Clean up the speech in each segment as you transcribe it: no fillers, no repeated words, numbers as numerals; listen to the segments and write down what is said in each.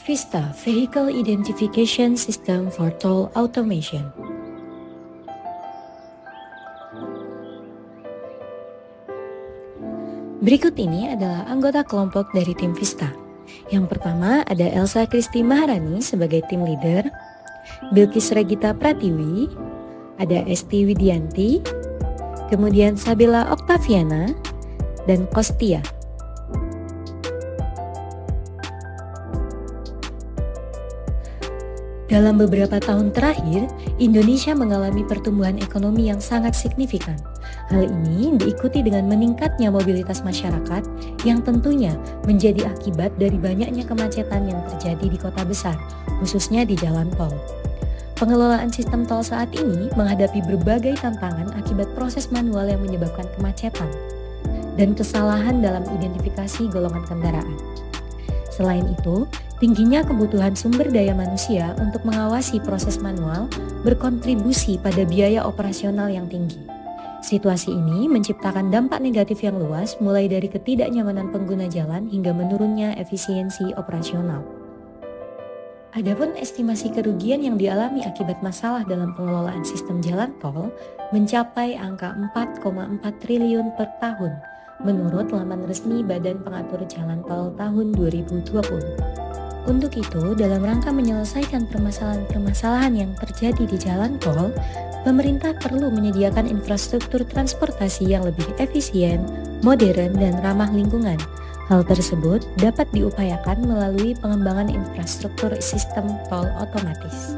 Vista Vehicle Identification System for Toll Automation. Berikut ini adalah anggota kelompok dari tim Vista. Yang pertama ada Elsa Kristi Maharani sebagai tim leader, Bilkis Regita Pratiwi, ada Esti Widianti, kemudian Sabila Oktaviana, dan Kostia. Dalam beberapa tahun terakhir, Indonesia mengalami pertumbuhan ekonomi yang sangat signifikan. Hal ini diikuti dengan meningkatnya mobilitas masyarakat yang tentunya menjadi akibat dari banyaknya kemacetan yang terjadi di kota besar, khususnya di jalan tol. Pengelolaan sistem tol saat ini menghadapi berbagai tantangan akibat proses manual yang menyebabkan kemacetan dan kesalahan dalam identifikasi golongan kendaraan. Selain itu, tingginya kebutuhan sumber daya manusia untuk mengawasi proses manual berkontribusi pada biaya operasional yang tinggi. Situasi ini menciptakan dampak negatif yang luas, mulai dari ketidaknyamanan pengguna jalan hingga menurunnya efisiensi operasional. Adapun estimasi kerugian yang dialami akibat masalah dalam pengelolaan sistem jalan tol mencapai angka 4,4 triliun per tahun, menurut laman resmi Badan Pengatur Jalan Tol tahun 2020. Untuk itu, dalam rangka menyelesaikan permasalahan-permasalahan yang terjadi di jalan tol, pemerintah perlu menyediakan infrastruktur transportasi yang lebih efisien, modern, dan ramah lingkungan. Hal tersebut dapat diupayakan melalui pengembangan infrastruktur sistem tol otomatis.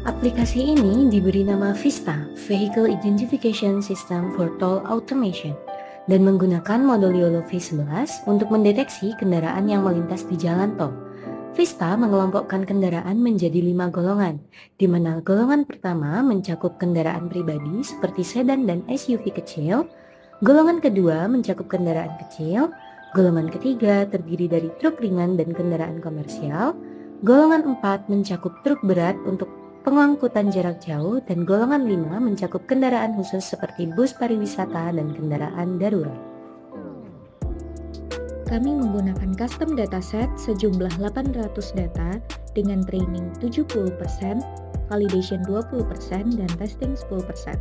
Aplikasi ini diberi nama Vista, Vehicle Identification System for Toll Automation, dan menggunakan modul YOLO V11 untuk mendeteksi kendaraan yang melintas di jalan tol. Vista mengelompokkan kendaraan menjadi 5 golongan, di mana golongan pertama mencakup kendaraan pribadi seperti sedan dan SUV kecil, golongan kedua mencakup kendaraan kecil, golongan ketiga terdiri dari truk ringan dan kendaraan komersial, golongan 4 mencakup truk berat untuk pengangkutan jarak jauh, dan golongan 5 mencakup kendaraan khusus seperti bus pariwisata dan kendaraan darurat. Kami menggunakan custom dataset sejumlah 800 data dengan training 70%, validation 20%, dan testing 10%.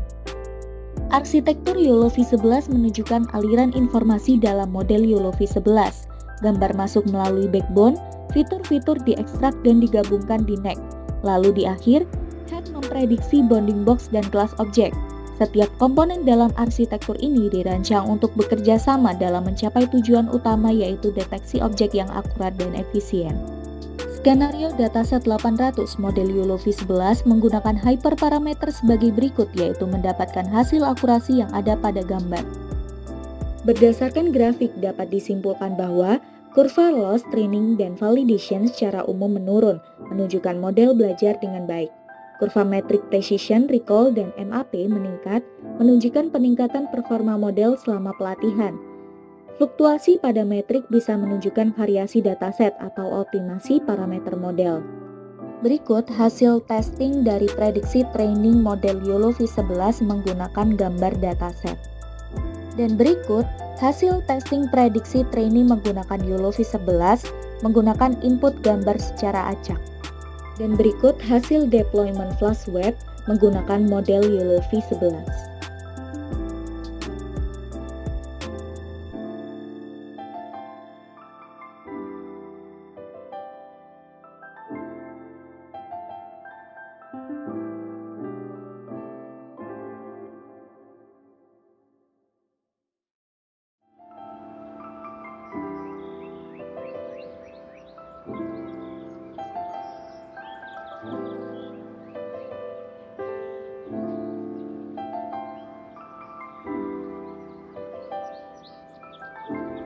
Arsitektur YOLO V11 menunjukkan aliran informasi dalam model YOLO V11. Gambar masuk melalui backbone, fitur-fitur diekstrak dan digabungkan di neck. Lalu di akhir, head memprediksi bounding box dan kelas objek. Setiap komponen dalam arsitektur ini dirancang untuk bekerja sama dalam mencapai tujuan utama, yaitu deteksi objek yang akurat dan efisien. Skenario dataset 800 model YOLO V11 menggunakan hyperparameter sebagai berikut, yaitu mendapatkan hasil akurasi yang ada pada gambar. Berdasarkan grafik dapat disimpulkan bahwa kurva loss, training, dan validation secara umum menurun, menunjukkan model belajar dengan baik. Kurva metric precision, recall, dan MAP meningkat, menunjukkan peningkatan performa model selama pelatihan. Fluktuasi pada metrik bisa menunjukkan variasi dataset atau optimasi parameter model. Berikut hasil testing dari prediksi training model YOLO V11 menggunakan gambar dataset. Dan berikut hasil testing prediksi training menggunakan YOLO V11 menggunakan input gambar secara acak. Dan berikut hasil deployment flash web menggunakan model YOLO V11.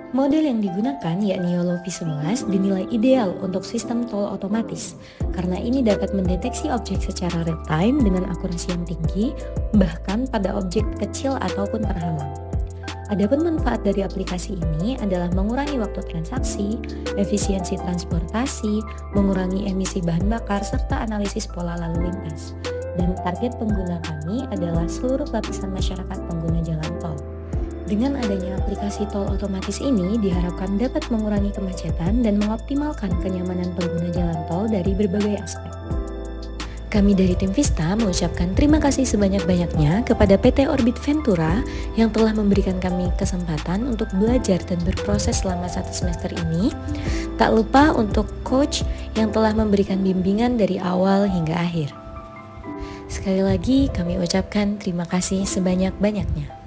Model yang digunakan yakni YOLO V11 dinilai ideal untuk sistem tol otomatis karena ini dapat mendeteksi objek secara real time dengan akurasi yang tinggi, bahkan pada objek kecil ataupun terhalang. Adapun manfaat dari aplikasi ini adalah mengurangi waktu transaksi, efisiensi transportasi, mengurangi emisi bahan bakar, serta analisis pola lalu lintas. Dan target pengguna kami adalah seluruh lapisan masyarakat pengguna jalan tol. Dengan adanya aplikasi tol otomatis ini diharapkan dapat mengurangi kemacetan dan mengoptimalkan kenyamanan pengguna jalan tol dari berbagai aspek. Kami dari tim Vista mengucapkan terima kasih sebanyak-banyaknya kepada PT Orbit Ventura yang telah memberikan kami kesempatan untuk belajar dan berproses selama 1 semester ini. Tak lupa untuk coach yang telah memberikan bimbingan dari awal hingga akhir. Sekali lagi kami ucapkan terima kasih sebanyak-banyaknya.